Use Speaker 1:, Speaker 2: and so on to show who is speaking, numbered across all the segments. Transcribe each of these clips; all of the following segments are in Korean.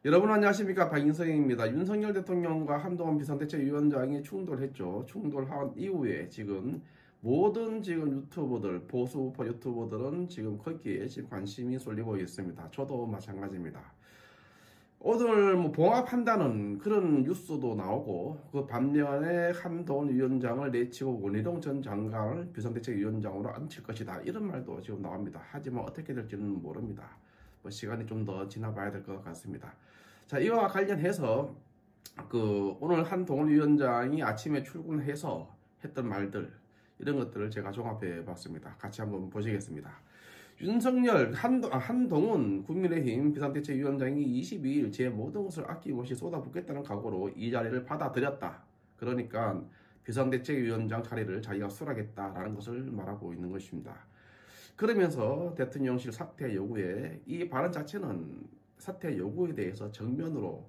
Speaker 1: 여러분 안녕하십니까, 박인성입니다. 윤석열 대통령과 한동훈 비상대책위원장이 충돌했죠. 충돌한 이후에 지금 모든 유튜버들, 보수 우파 유튜버들은 지금 거기에 지금 관심이 쏠리고 있습니다. 저도 마찬가지입니다. 오늘 봉합한다는 그런 뉴스도 나오고, 그 반면에 한동훈 위원장을 내치고 원희룡 전 장관을 비상대책위원장으로 앉힐 것이다, 이런 말도 지금 나옵니다. 하지만 어떻게 될지는 모릅니다. 시간이 좀 더 지나봐야 될 것 같습니다. 자, 이와 관련해서 오늘 한동훈 위원장이 아침에 출근해서 했던 말들, 이런 것들을 제가 종합해 봤습니다. 같이 한번 보시겠습니다. 윤석열, 한동훈 국민의힘 비상대책위원장이 22일 제 모든 것을 아낌없이 쏟아붓겠다는 각오로 이 자리를 받아들였다. 그러니까 비상대책위원장 자리를 자기가 수락했다라는 것을 말하고 있는 것입니다. 그러면서 대통령실 사퇴 요구에, 이 발언 자체는 사퇴 요구에 대해서 정면으로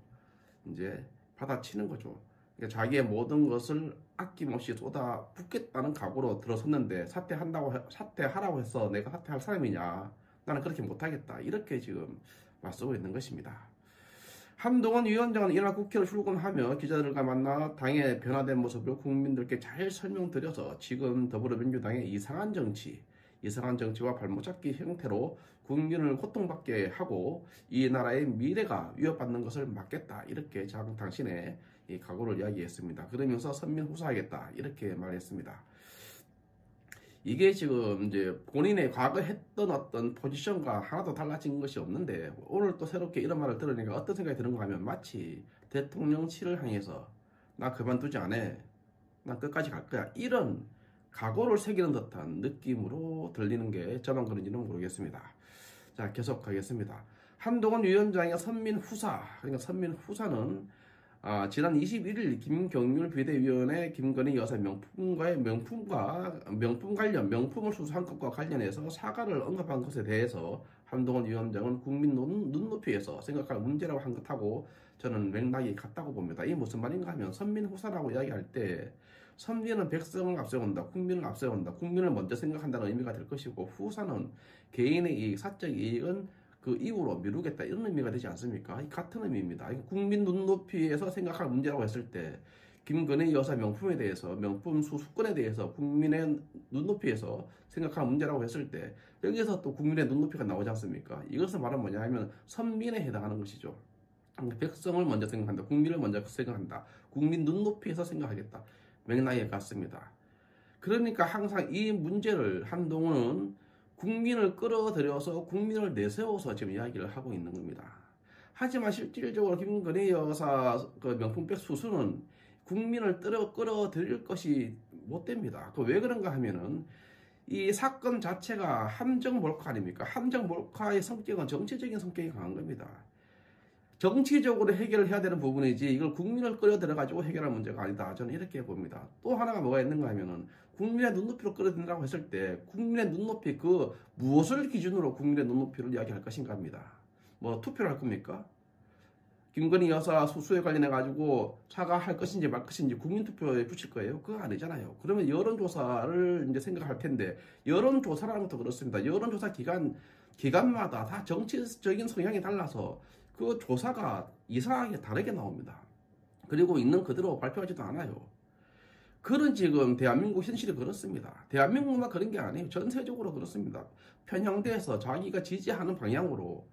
Speaker 1: 이제 받아치는 거죠. 그러니까 자기의 모든 것을 아낌없이 쏟아붓겠다는 각오로 들어섰는데, 사퇴하라고 해서 내가 사퇴할 사람이냐? 나는 그렇게 못하겠다, 이렇게 지금 맞서고 있는 것입니다. 한동훈 위원장은 이날 국회로 출근하며 기자들과 만나 당의 변화된 모습을 국민들께 잘 설명드려서 지금 더불어민주당의 이상한 정치와 발목잡기 형태로 국민을 고통받게 하고 이 나라의 미래가 위협받는 것을 막겠다, 이렇게 당신의 이 각오를 이야기했습니다. 그러면서 선민후사하겠다, 이렇게 말했습니다. 이게 지금 이제 본인의 과거 했던 어떤 포지션과 하나도 달라진 것이 없는데, 오늘 또 새롭게 이런 말을 들으니까 어떤 생각이 드는가 하면, 마치 대통령실을 향해서 나 그만두지 않아, 나 끝까지 갈 거야, 이런 각오를 새기는 듯한 느낌으로 들리는 게 저만 그런지는 모르겠습니다. 자, 계속하겠습니다. 한동훈 위원장의 선민후사, 그러니까 선민후사는 지난 21일 김경률 비대위원회 김건희 여사 명품을 수수한 것과 관련해서 사과를 언급한 것에 대해서 한동훈 위원장은 국민 눈높이에서 생각할 문제라고 한 것하고 저는 맥락이 같다고 봅니다. 이게 무슨 말인가 하면, 선민후사라고 이야기할 때 선민은 백성을 앞세운다, 국민을 앞세운다, 국민을 먼저 생각한다는 의미가 될 것이고, 후사는 개인의 이익, 사적 이익은 그 이후로 미루겠다, 이런 의미가 되지 않습니까? 같은 의미입니다. 국민 눈높이에서 생각할 문제라고 했을 때, 김건희 여사 명품에 대해서, 명품 수수권에 대해서 국민의 눈높이에서 생각할 문제라고 했을 때, 여기서 또 국민의 눈높이가 나오지 않습니까? 이것은 말은 뭐냐 하면 선민에 해당하는 것이죠. 백성을 먼저 생각한다, 국민을 먼저 생각한다, 국민 눈높이에서 생각하겠다, 맥락이 같습니다. 그러니까 항상 이 문제를 한동훈은 국민을 끌어들여서 국민을 내세워서 지금 이야기를 하고 있는 겁니다. 하지만 실질적으로 김건희 여사 명품백 수수는 국민을 끌어들일 것이 못 됩니다. 왜 그런가 하면은, 이 사건 자체가 함정 몰카 아닙니까? 함정 몰카의 성격은 정치적인 성격이 강한 겁니다. 정치적으로 해결을 해야 되는 부분이지, 이걸 국민을 끌어들여가지고 해결할 문제가 아니다, 저는 이렇게 봅니다. 또 하나가 뭐가 있는가 하면은, 국민의 눈높이로 끌어들인다고 했을 때, 국민의 눈높이, 무엇을 기준으로 국민의 눈높이를 이야기할 것인가 합니다. 투표를 할 겁니까? 김건희 여사 수수에 관련해가지고 사과할 것인지 말 것인지 국민투표에 붙일 거예요? 그거 아니잖아요. 그러면 여론조사를 이제 생각할 텐데, 여론조사라는 것도 그렇습니다. 여론조사 기간마다 다 정치적인 성향이 달라서 그 조사가 이상하게 다르게 나옵니다. 그리고 있는 그대로 발표하지도 않아요. 그런 지금 대한민국 현실이 그렇습니다. 대한민국만 그런 게 아니에요. 전세적으로 그렇습니다. 편향돼서 자기가 지지하는 방향으로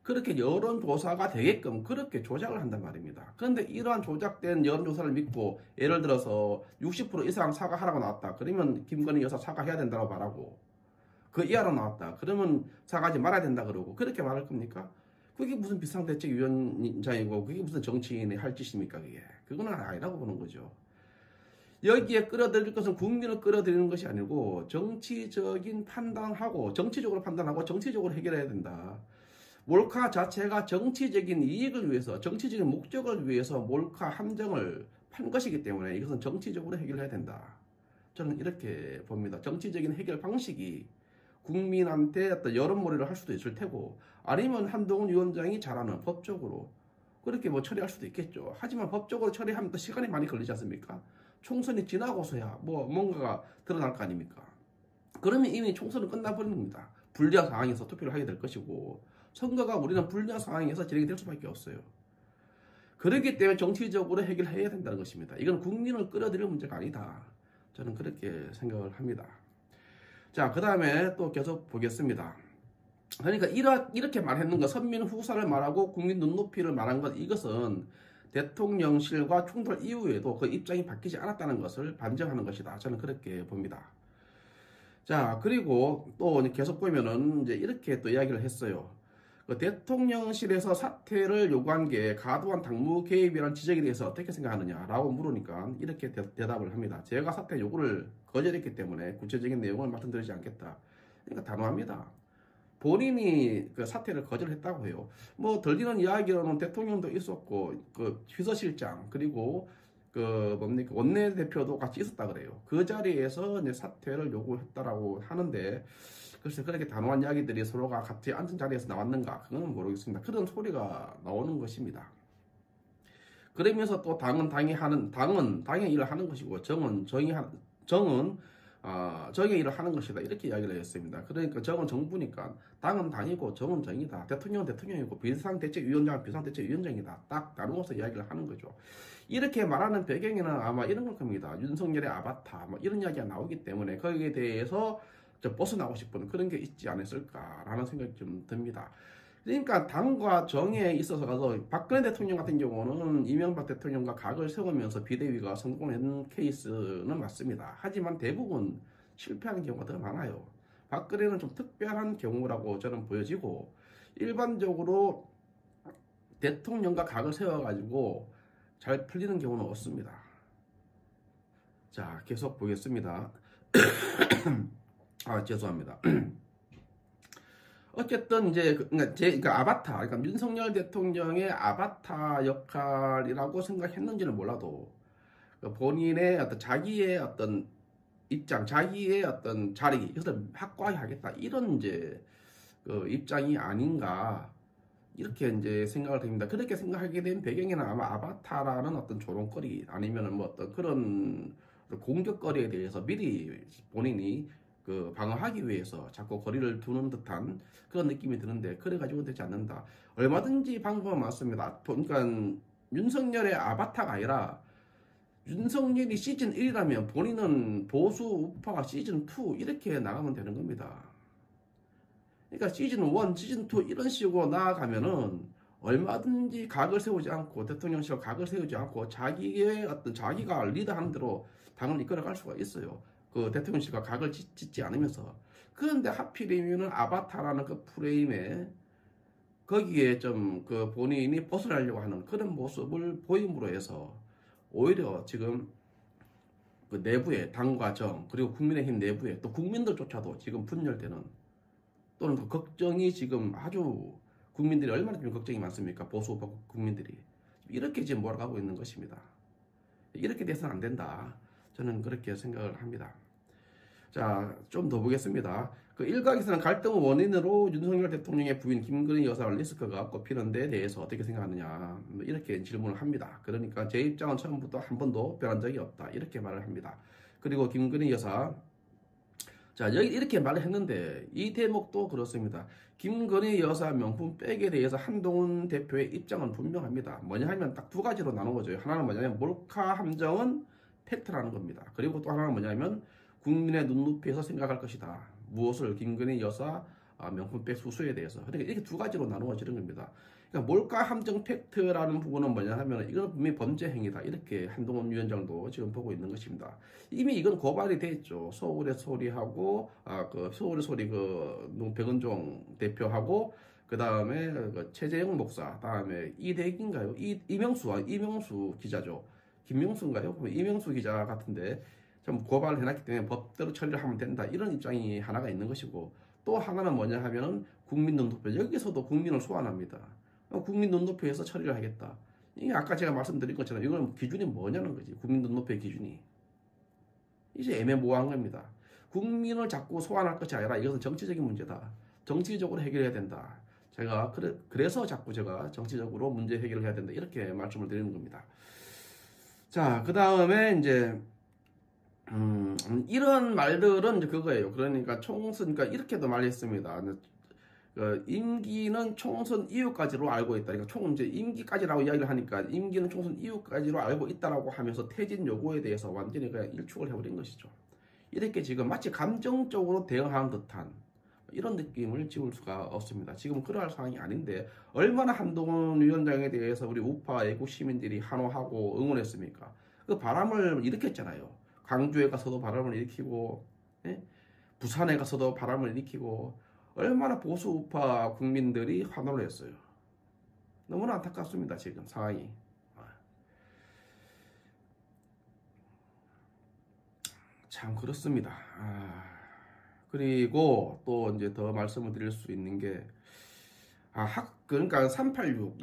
Speaker 1: 그렇게 여론조사가 되게끔 그렇게 조작을 한단 말입니다. 그런데 이러한 조작된 여론조사를 믿고, 예를 들어서 60% 이상 사과하라고 나왔다, 그러면 김건희 여사 사과해야 된다고 말하고, 그 이하로 나왔다, 그러면 사과하지 말아야 된다 그러고, 그렇게 말할 겁니까? 그게 무슨 비상대책위원장이고 그게 무슨 정치인이 할 짓입니까? 그건 아니라고 보는 거죠. 여기에 끌어들일 것은 국민을 끌어들이는 것이 아니고, 정치적으로 판단하고 정치적으로 해결해야 된다. 몰카 자체가 정치적인 이익을 위해서, 정치적인 목적을 위해서 몰카 함정을 판 것이기 때문에 이것은 정치적으로 해결해야 된다, 저는 이렇게 봅니다. 정치적인 해결 방식이 국민한테 어떤 여론몰이를 할 수도 있을 테고, 아니면 한동훈 위원장이 잘하는 법적으로 그렇게 처리할 수도 있겠죠. 하지만 법적으로 처리하면 또 시간이 많이 걸리지 않습니까? 총선이 지나고서야 뭔가가 드러날 거 아닙니까? 그러면 이미 총선은 끝나버린 겁니다. 불리한 상황에서 투표를 하게 될 것이고, 선거가 우리는 불리한 상황에서 진행이 될 수밖에 없어요. 그렇기 때문에 정치적으로 해결해야 된다는 것입니다. 이건 국민을 끌어들일 문제가 아니다. 저는 그렇게 생각을 합니다. 자, 그 다음에 또 계속 보겠습니다. 그러니까 이렇게 말했는 것, 선민 후사를 말하고 국민 눈높이를 말한 것, 이것은 대통령실과 충돌 이후에도 그 입장이 바뀌지 않았다는 것을 반증하는 것이다. 저는 그렇게 봅니다. 자, 그리고 또 계속 보면은 이제 이렇게 또 이야기를 했어요. 그 대통령실에서 사퇴를 요구한 게 과도한 당무 개입이라는 지적에 대해서 어떻게 생각하느냐라고 물으니까 이렇게 대답을 합니다. 제가 사퇴 요구를 거절했기 때문에 구체적인 내용을 말씀드리지 않겠다. 그러니까 단호합니다. 본인이 그 사퇴를 거절했다고 해요. 뭐 들리는 이야기로는 대통령도 있었고 그 비서실장 그리고 그 뭡니까 원내대표도 같이 있었다 그래요. 그 자리에서 이제 사퇴를 요구했다라고 하는데 글쎄 그렇게 단호한 이야기들이 서로가 같이 앉은 자리에서 나왔는가 그건 모르겠습니다. 그런 소리가 나오는 것입니다. 그러면서 또 당은 당의 일을 하는 것이고 정의 일을 하는 것이다. 이렇게 이야기를 했습니다. 그러니까 정은 정부니까 당은 당이고 정은 정이다. 대통령은 대통령이고 비상대책위원장은 비상대책위원장이다. 딱 나누어서 이야기를 하는 거죠. 이렇게 말하는 배경에는 아마 이런 걸 겁니다. 윤석열의 아바타 뭐 이런 이야기가 나오기 때문에 거기에 대해서 좀 벗어나고 싶은 그런 게 있지 않았을까라는 생각이 좀 듭니다. 그러니까 당과 정에 있어서 박근혜 대통령 같은 경우는 이명박 대통령과 각을 세우면서 비대위가 성공한 케이스는 맞습니다. 하지만 대부분 실패하는 경우가 더 많아요. 박근혜는 좀 특별한 경우라고 저는 보여지고 일반적으로 대통령과 각을 세워가지고 잘 풀리는 경우는 없습니다. 자, 계속 보겠습니다. 죄송합니다. 어쨌든 이제 그러니까 아바타, 그러니까 윤석열 대통령의 아바타 역할이라고 생각했는지는 몰라도 본인의 어떤 자기의 어떤 입장, 자기의 어떤 자리 이것을 확고하게 하겠다 이런 이제 그 입장이 아닌가 이렇게 이제 생각을 합니다. 그렇게 생각하게 된 배경에는 아마 아바타라는 어떤 조롱거리 아니면은 뭐 어떤 그런 공격거리에 대해서 미리 본인이 그 방어하기 위해서 자꾸 거리를 두는 듯한 그런 느낌이 드는데 그래가지고 되지 않는다. 얼마든지 방법은 많습니다. 그러니까 윤석열의 아바타가 아니라 윤석열이 시즌 1이라면 본인은 보수 우파가 시즌 2 이렇게 나가면 되는 겁니다. 그러니까 시즌 1, 시즌 2 이런 식으로 나아가면은 얼마든지 각을 세우지 않고 대통령실로 각을 세우지 않고 자기가 리드하는 대로 당을 이끌어갈 수가 있어요. 그 대통령실과 각을 짓지 않으면서. 그런데 하필이면은 아바타라는 그 프레임에 거기에 좀 그 본인이 벗어나려고 하는 그런 모습을 보임으로 해서 오히려 지금 그 내부에 당과 정 그리고 국민의힘 내부에 또 국민들조차도 지금 분열되는 또는 그 걱정이 지금 아주 국민들이 얼마나 좀 걱정이 많습니까? 보수 국민들이 이렇게 지금 몰아가고 있는 것입니다. 이렇게 돼서는 안 된다. 저는 그렇게 생각을 합니다. 자, 좀 더 보겠습니다. 그 일각에서는 갈등의 원인으로 윤석열 대통령의 부인 김건희 여사 리스크가 꼽히는 데 대해서 어떻게 생각하느냐 이렇게 질문을 합니다. 그러니까 제 입장은 처음부터 한 번도 변한 적이 없다 이렇게 말을 합니다. 그리고 김건희 여사 자 여기 이렇게 말을 했는데 이 대목도 그렇습니다. 김건희 여사 명품백에 대해서 한동훈 대표의 입장은 분명합니다. 뭐냐 하면 딱 두 가지로 나누어져요. 하나는 뭐냐면 몰카 함정은 팩트라는 겁니다. 그리고 또 하나는 뭐냐면 국민의 눈높이에서 생각할 것이다. 무엇을 김건희 여사 명품백 수수에 대해서. 그러니까 이렇게 두 가지로 나누어지는 겁니다. 그러니까 몰카 함정 팩트라는 부분은 뭐냐 하면 이건 분명히 범죄 행위다. 이렇게 한동훈 위원장도 지금 보고 있는 것입니다. 이미 이건 고발이 돼 있죠. 서울의 소리하고 그 서울의 소리 그 백은종 대표하고 그 다음에 그 최재형 목사, 다음에 이대기인가요? 이명수 기자죠. 김명수인가요? 이명수 기자 같은데. 좀 고발을 해놨기 때문에 법대로 처리를 하면 된다 이런 입장이 하나가 있는 것이고 또 하나는 뭐냐 하면은 국민 눈높이 여기서도 국민을 소환합니다. 국민 눈높이에서 처리를 하겠다. 이게 아까 제가 말씀드린 것처럼 이건 기준이 뭐냐는 거지. 국민 눈높이의 기준이 이제 애매모호한 겁니다. 국민을 자꾸 소환할 것이 아니라 이것은 정치적인 문제다. 정치적으로 해결해야 된다. 제가 그래서 자꾸 제가 정치적으로 문제 해결을 해야 된다 이렇게 말씀을 드리는 겁니다. 자, 그 다음에 이제 이런 말들은 이제 그거예요. 그러니까 총선, 그러니까 이렇게도 말했습니다. 임기는 총선 이후까지로 알고 있다. 그러니까 총 이제 임기까지라고 이야기를 하니까 임기는 총선 이후까지로 알고 있다라고 하면서 퇴진 요구에 대해서 완전히 그냥 일축을 해버린 것이죠. 이렇게 지금 마치 감정적으로 대응하는 듯한 이런 느낌을 지울 수가 없습니다. 지금 그러할 상황이 아닌데 얼마나 한동훈 위원장에 대해서 우리 우파 애국 시민들이 환호하고 응원했습니까? 그 바람을 일으켰잖아요. 광주에 가서도 바람을 일으키고, 예? 부산에 가서도 바람을 일으키고, 얼마나 보수 우파 국민들이 환호를 했어요. 너무나 안타깝습니다. 지금 상황이. 참 그렇습니다. 그리고 또 이제 더 말씀을 드릴 수 있는 게 그러니까 386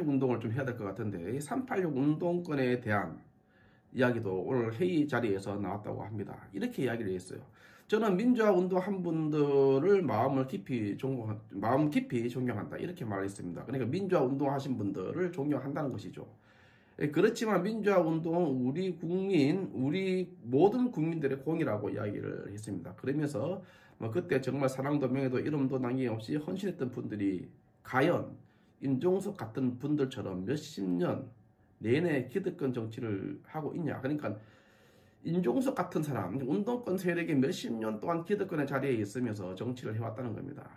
Speaker 1: 운동을 좀 해야 될 것 같은데 이 386 운동권에 대한 이야기도 오늘 회의 자리에서 나왔다고 합니다. 이렇게 이야기를 했어요. 저는 민주화 운동한 분들을 마음 깊이 존경한다. 이렇게 말했습니다. 그러니까 민주화 운동하신 분들을 존경한다는 것이죠. 그렇지만 민주화 운동은 우리 모든 국민들의 공이라고 이야기를 했습니다. 그러면서 그때 정말 사랑도 명예도 이름도 남김없이 헌신했던 분들이 과연 임종석 같은 분들처럼 몇십 년 내내 기득권 정치를 하고 있냐. 그러니까 임종석 같은 사람, 운동권 세력이 몇십 년 동안 기득권의 자리에 있으면서 정치를 해왔다는 겁니다.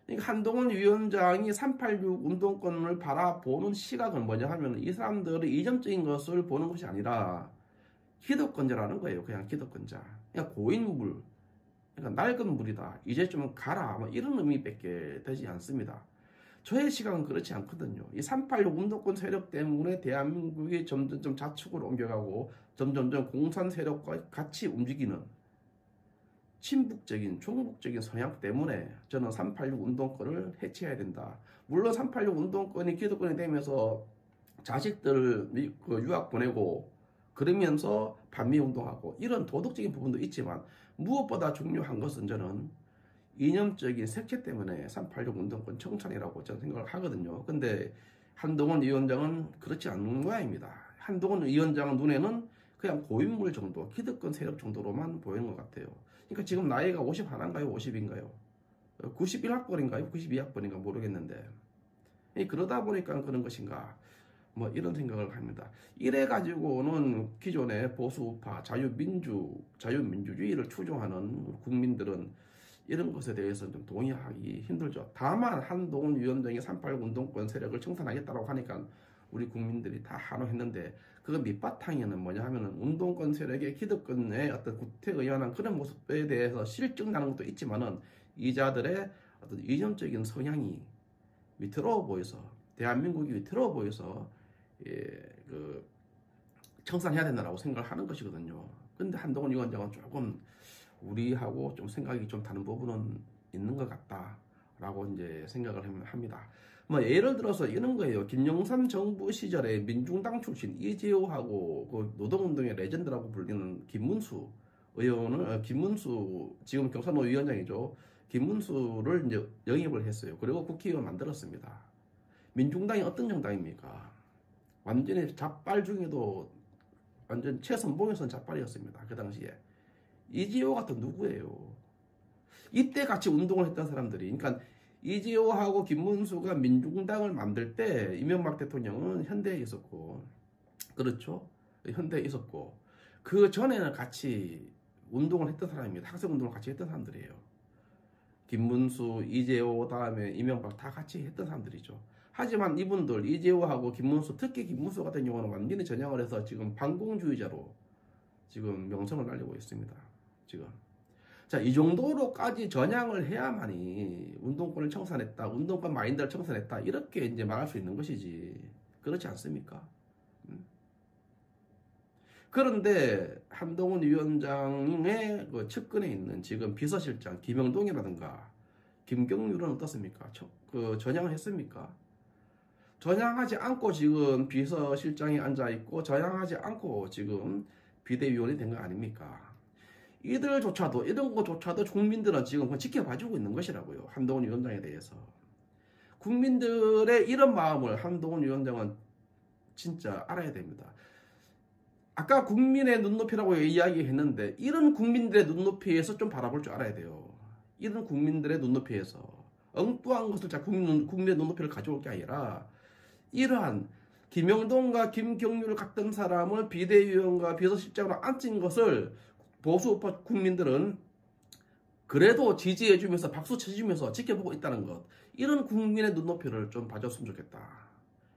Speaker 1: 그러니까 한동훈 위원장이 386 운동권을 바라보는 시각은 뭐냐 하면 이 사람들의 이점적인 것을 보는 것이 아니라 기득권자라는 거예요. 그냥 기득권자. 그냥 고인물. 그러니까 낡은 물이다. 이제 좀 가라. 이런 의미밖에 되지 않습니다. 저의 시각은 그렇지 않거든요. 이 386 운동권 세력 때문에 대한민국이 점점 자축으로 옮겨가고 점점 공산 세력과 같이 움직이는 친북적인 종북적인 성향 때문에 저는 386 운동권을 해체해야 된다. 물론 386 운동권이 기득권이 되면서 자식들을 유학 보내고 그러면서 반미운동하고 이런 도덕적인 부분도 있지만 무엇보다 중요한 것은 저는 이념적인 색채 때문에 386 운동권 청산이라고 저는 생각을 하거든요. 근데 한동훈 위원장은 그렇지 않은 모양입니다. 한동훈 위원장 눈에는 그냥 고인물 정도, 기득권 세력 정도로만 보이는 것 같아요. 그러니까 지금 나이가 51인가요? 50인가요? 91학번인가요? 92학번인가 모르겠는데 그러다 보니까 그런 것인가 이런 생각을 합니다. 이래 가지고는 기존의 보수 우파 자유민주주의를 추종하는 국민들은 이런 것에 대해서는 좀 동의하기 힘들죠. 다만 한동훈 위원장이 386 운동권 세력을 청산하겠다고 하니까 우리 국민들이 다 환호했는데 그 밑바탕에는 뭐냐 하면은 운동권 세력의 기득권의 어떤 구태의연한 그런 모습에 대해서 실증나는 것도 있지만은 이자들의 어떤 이념적인 성향이 위태로워 보여서 대한민국이 위태로워 보여서 청산해야 된다고 생각을 하는 것이거든요. 근데 한동훈 위원장은 조금 우리하고 좀 생각이 좀 다른 부분은 있는 것 같다라고 이제 생각을 합니다. 예를 들어서 이런 거예요. 김영삼 정부 시절에 민중당 출신 이재호하고 그 노동운동의 레전드라고 불리는 김문수 의원을 김문수 지금 경산노 위원장이죠. 김문수를 이제 영입을 했어요. 그리고 국회의원 만들었습니다. 민중당이 어떤 정당입니까? 완전히 잡발 중에도 완전 최선봉에선 잡발이었습니다. 그 당시에. 이재호가 또 누구예요? 이때 같이 운동을 했던 사람들이. 그러니까 이재호하고 김문수가 민중당을 만들 때 이명박 대통령은 현대에 있었고, 그렇죠? 현대에 있었고, 그 전에는 같이 운동을 했던 사람입니다. 학생 운동을 같이 했던 사람들이에요. 김문수, 이재호, 다음에 이명박 다 같이 했던 사람들이죠. 하지만 이분들 이재호하고 김문수, 특히 김문수 같은 경우는 완전히 전향을 해서 지금 반공주의자로 지금 명성을 날리고 있습니다. 지금. 자, 이 정도로까지 전향을 해야만이 운동권을 청산했다, 운동권 마인드를 청산했다, 이렇게 이제 말할 수 있는 것이지. 그렇지 않습니까? 그런데 한동훈 위원장의 그 측근에 있는 지금 비서실장 김영동이라든가 김경률은 어떻습니까? 전향을 했습니까? 전향하지 않고 지금 비서실장이 앉아있고 전향하지 않고 지금 비대위원이 된 거 아닙니까? 이들조차도 이런 것조차도 국민들은 지금 지켜봐주고 있는 것이라고요. 한동훈 위원장에 대해서. 국민들의 이런 마음을 한동훈 위원장은 진짜 알아야 됩니다. 아까 국민의 눈높이라고 이야기했는데 이런 국민들의 눈높이에서 좀 바라볼 줄 알아야 돼요. 이런 국민들의 눈높이에서. 엉뚱한 것을 자꾸 국민의 눈높이를 가져올 게 아니라 이러한 김영동과 김경률 같은 사람을 비대위원과 비서실장으로 앉힌 것을 보수 우파 국민들은 그래도 지지해주면서 박수 쳐주면서 지켜보고 있다는 것, 이런 국민의 눈높이를 좀 봐줬으면 좋겠다.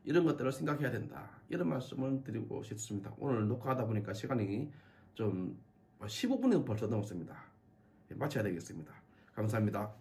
Speaker 1: 이런 것들을 생각해야 된다. 이런 말씀을 드리고 싶습니다. 오늘 녹화하다 보니까 시간이 좀 15분이 벌써 넘었습니다. 마쳐야 되겠습니다. 감사합니다.